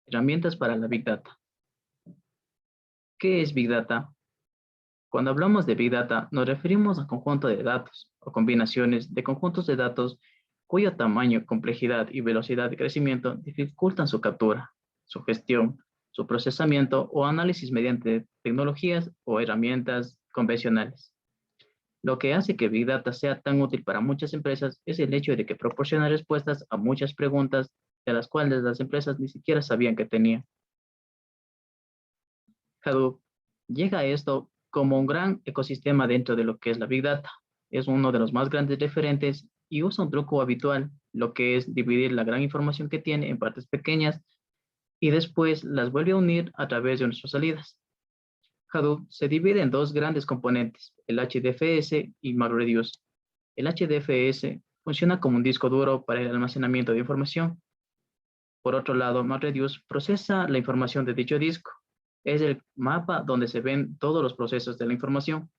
Herramientas para la Big Data. ¿Qué es Big Data? Cuando hablamos de Big Data, nos referimos a conjunto de datos o combinaciones de conjuntos de datos cuyo tamaño, complejidad y velocidad de crecimiento dificultan su captura, su gestión, su procesamiento o análisis mediante tecnologías o herramientas convencionales. Lo que hace que Big Data sea tan útil para muchas empresas es el hecho de que proporciona respuestas a muchas preguntas de las cuales las empresas ni siquiera sabían que tenían. Hadoop llega a esto como un gran ecosistema dentro de lo que es la Big Data. Es uno de los más grandes referentes y usa un truco habitual, lo que es dividir la gran información que tiene en partes pequeñas y después las vuelve a unir a través de sus salidas. Hadoop se divide en dos grandes componentes, el HDFS y MapReduce. El HDFS funciona como un disco duro para el almacenamiento de información. Por otro lado, MapReduce procesa la información de dicho disco. Es el mapa donde se ven todos los procesos de la información.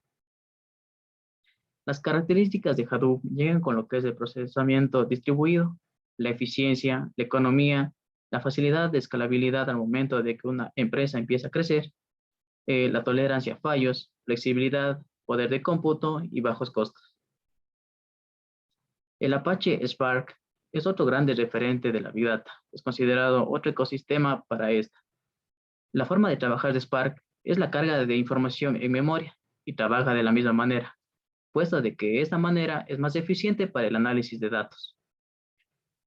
Las características de Hadoop llegan con lo que es el procesamiento distribuido, la eficiencia, la economía, la facilidad de escalabilidad al momento de que una empresa empieza a crecer, la tolerancia a fallos, flexibilidad, poder de cómputo y bajos costos. El Apache Spark es otro grande referente de la Big Data. Es considerado otro ecosistema para esta. La forma de trabajar de Spark es la carga de información en memoria y trabaja de la misma manera, puesto de que esta manera es más eficiente para el análisis de datos.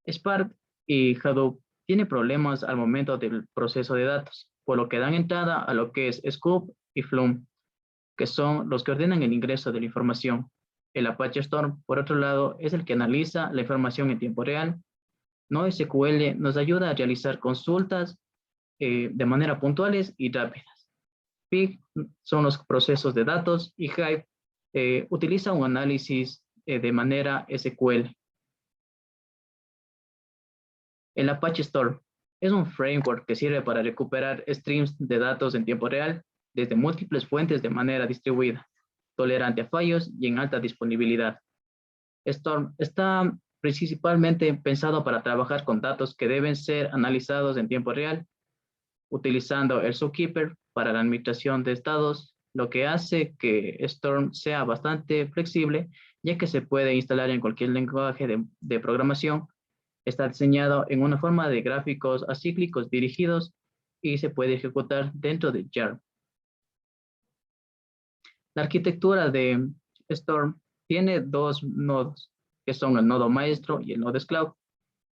Spark y Hadoop tienen problemas al momento del proceso de datos, por lo que dan entrada a lo que es Scoop y Flume, que son los que ordenan el ingreso de la información. El Apache Storm, por otro lado, es el que analiza la información en tiempo real. NoSQL nos ayuda a realizar consultas de manera puntuales y rápidas. Pig son los procesos de datos y Hive utiliza un análisis de manera SQL. El Apache Storm es un framework que sirve para recuperar streams de datos en tiempo real desde múltiples fuentes de manera distribuida, tolerante a fallos y en alta disponibilidad. Storm está principalmente pensado para trabajar con datos que deben ser analizados en tiempo real, utilizando el Zookeeper para la administración de estados, lo que hace que Storm sea bastante flexible, ya que se puede instalar en cualquier lenguaje de programación. Está diseñado en una forma de gráficos acíclicos dirigidos y se puede ejecutar dentro de Jar. La arquitectura de Storm tiene dos nodos, que son el nodo maestro y el nodo esclavo.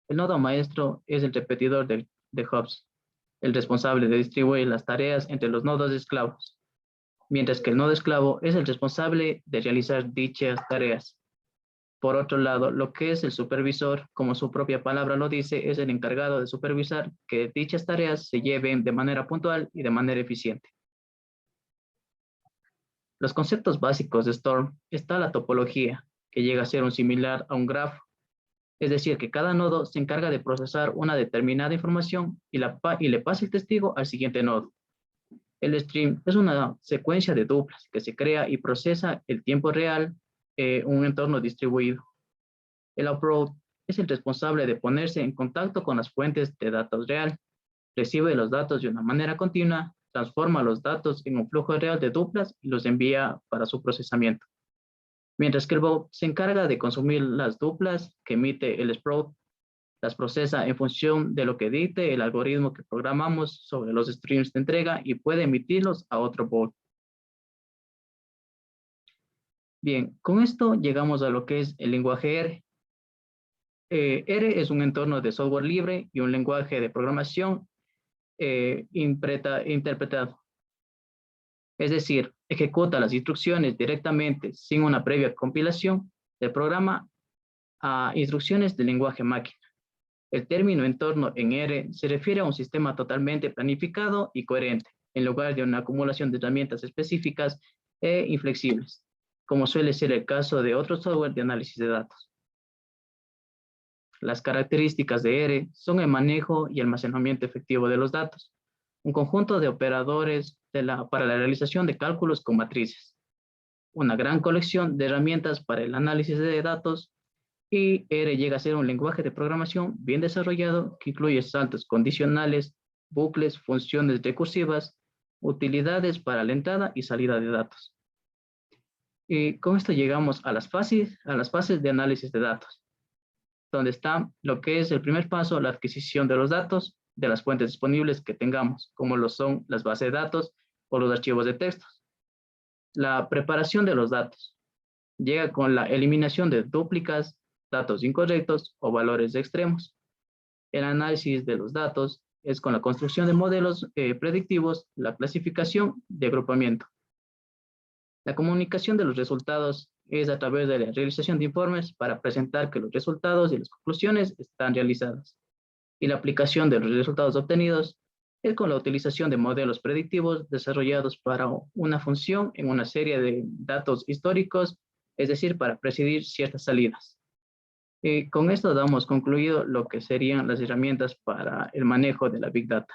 El nodo maestro es el repetidor de hubs, el responsable de distribuir las tareas entre los nodos esclavos, mientras que el nodo esclavo es el responsable de realizar dichas tareas. Por otro lado, lo que es el supervisor, como su propia palabra lo dice, es el encargado de supervisar que dichas tareas se lleven de manera puntual y de manera eficiente. Los conceptos básicos de Storm está la topología, que llega a ser un similar a un grafo. Es decir, que cada nodo se encarga de procesar una determinada información y le pasa el testigo al siguiente nodo. El stream es una secuencia de duplas que se crea y procesa en tiempo real un entorno distribuido. El upload es el responsable de ponerse en contacto con las fuentes de datos real, recibe los datos de una manera continua, transforma los datos en un flujo real de duplas y los envía para su procesamiento. Mientras que el bot se encarga de consumir las duplas que emite el Sprout, las procesa en función de lo que dicte el algoritmo que programamos sobre los streams de entrega y puede emitirlos a otro bot. Bien, con esto llegamos a lo que es el lenguaje R. R es un entorno de software libre y un lenguaje de programación interpretado. Es decir, ejecuta las instrucciones directamente sin una previa compilación del programa a instrucciones de lenguaje máquina. El término entorno en R se refiere a un sistema totalmente planificado y coherente, en lugar de una acumulación de herramientas específicas e inflexibles, como suele ser el caso de otros software de análisis de datos. Las características de R son el manejo y almacenamiento efectivo de los datos, un conjunto de operadores para la realización de cálculos con matrices, una gran colección de herramientas para el análisis de datos, y R llega a ser un lenguaje de programación bien desarrollado que incluye saltos condicionales, bucles, funciones recursivas, utilidades para la entrada y salida de datos. Y con esto llegamos a las fases de análisis de datos, donde está lo que es el primer paso, la adquisición de los datos de las fuentes disponibles que tengamos, como lo son las bases de datos o los archivos de textos. La preparación de los datos llega con la eliminación de dúplicas, datos incorrectos o valores extremos. El análisis de los datos es con la construcción de modelos predictivos, la clasificación de agrupamiento. La comunicación de los resultados es a través de la realización de informes para presentar que los resultados y las conclusiones están realizadas. Y la aplicación de los resultados obtenidos es con la utilización de modelos predictivos desarrollados para una función en una serie de datos históricos, es decir, para presidir ciertas salidas. Con esto damos concluido lo que serían las herramientas para el manejo de la Big Data.